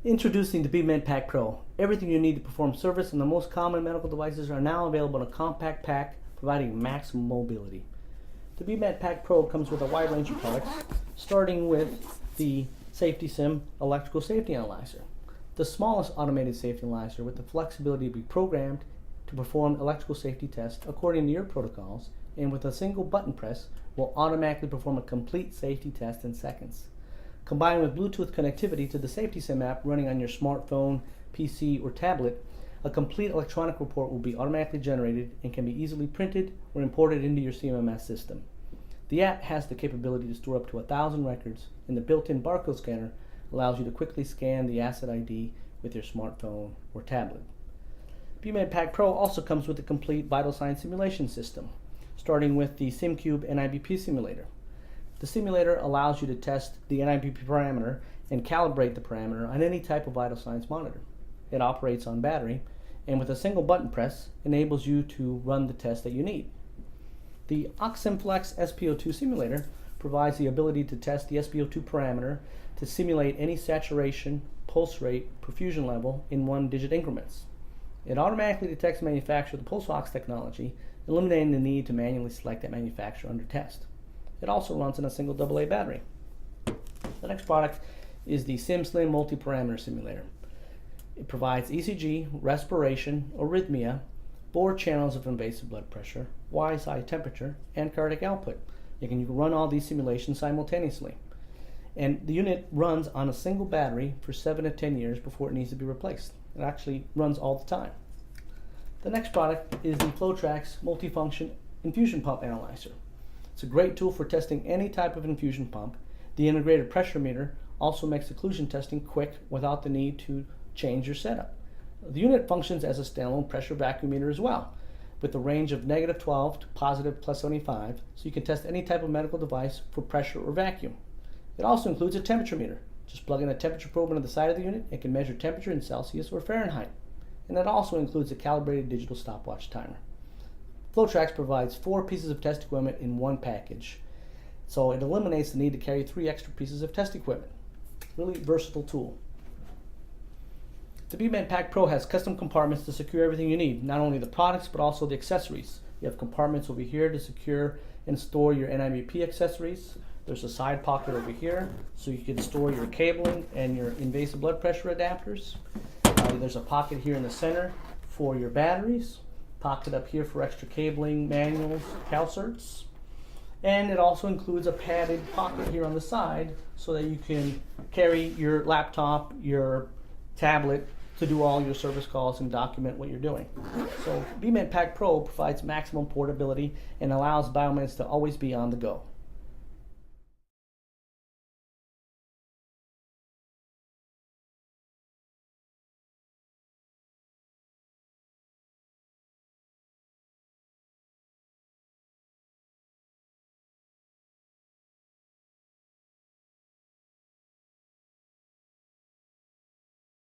Introducing the Bmet Pack Pro. Everything you need to perform service on the most common medical devices are now available in a compact pack, providing maximum mobility. The Bmet Pack Pro comes with a wide range of products, starting with the SafeT-sim electrical safety analyzer, the smallest automated safety analyzer with the flexibility to be programmed to perform electrical safety tests according to your protocols, and with a single button press will automatically perform a complete safety test in seconds. Combined with Bluetooth connectivity to the SafeT-sim app running on your smartphone, PC, or tablet, a complete electronic report will be automatically generated and can be easily printed or imported into your CMMS system. The app has the capability to store up to 1,000 records, and the built-in barcode scanner allows you to quickly scan the asset ID with your smartphone or tablet. Bmet Pack Pro also comes with a complete vital sign simulation system, starting with the SimCube and Ibp Simulator. The simulator allows you to test the NIBP parameter and calibrate the parameter on any type of vital signs monitor. It operates on battery, and with a single button press enables you to run the test that you need. The Oxsim Flex SpO2 simulator provides the ability to test the SpO2 parameter to simulate any saturation, pulse rate, perfusion level in 1-digit increments. It automatically detects the manufacturer of the pulse ox technology, eliminating the need to manually select that manufacturer under test. It also runs on a single AA battery. The next product is the SimSlim multi-parameter simulator. It provides ECG, respiration, arrhythmia, 4 channels of invasive blood pressure, Y-side temperature, and cardiac output. You can run all these simulations simultaneously. And the unit runs on a single battery for 7 to 10 years before it needs to be replaced. It actually runs all the time. The next product is the FlowTrax Multifunction Infusion Pump Analyzer. It's a great tool for testing any type of infusion pump. The integrated pressure meter also makes occlusion testing quick without the need to change your setup. The unit functions as a standalone pressure vacuum meter as well, with a range of -12 to +75, so you can test any type of medical device for pressure or vacuum. It also includes a temperature meter. Just plug in a temperature probe into the side of the unit and can measure temperature in Celsius or Fahrenheit. And it also includes a calibrated digital stopwatch timer. FlowTrax provides 4 pieces of test equipment in one package, so it eliminates the need to carry 3 extra pieces of test equipment. Really versatile tool. The Bmet Pack Pro has custom compartments to secure everything you need, not only the products but also the accessories. You have compartments over here to secure and store your NIBP accessories. There's a side pocket over here so you can store your cabling and your invasive blood pressure adapters. There's a pocket here in the center for your batteries. Pocket up here for extra cabling, manuals, calcerts. And it also includes a padded pocket here on the side so that you can carry your laptop, your tablet to do all your service calls and document what you're doing. So Bmet Pack Pro provides maximum portability and allows biomeds to always be on the go.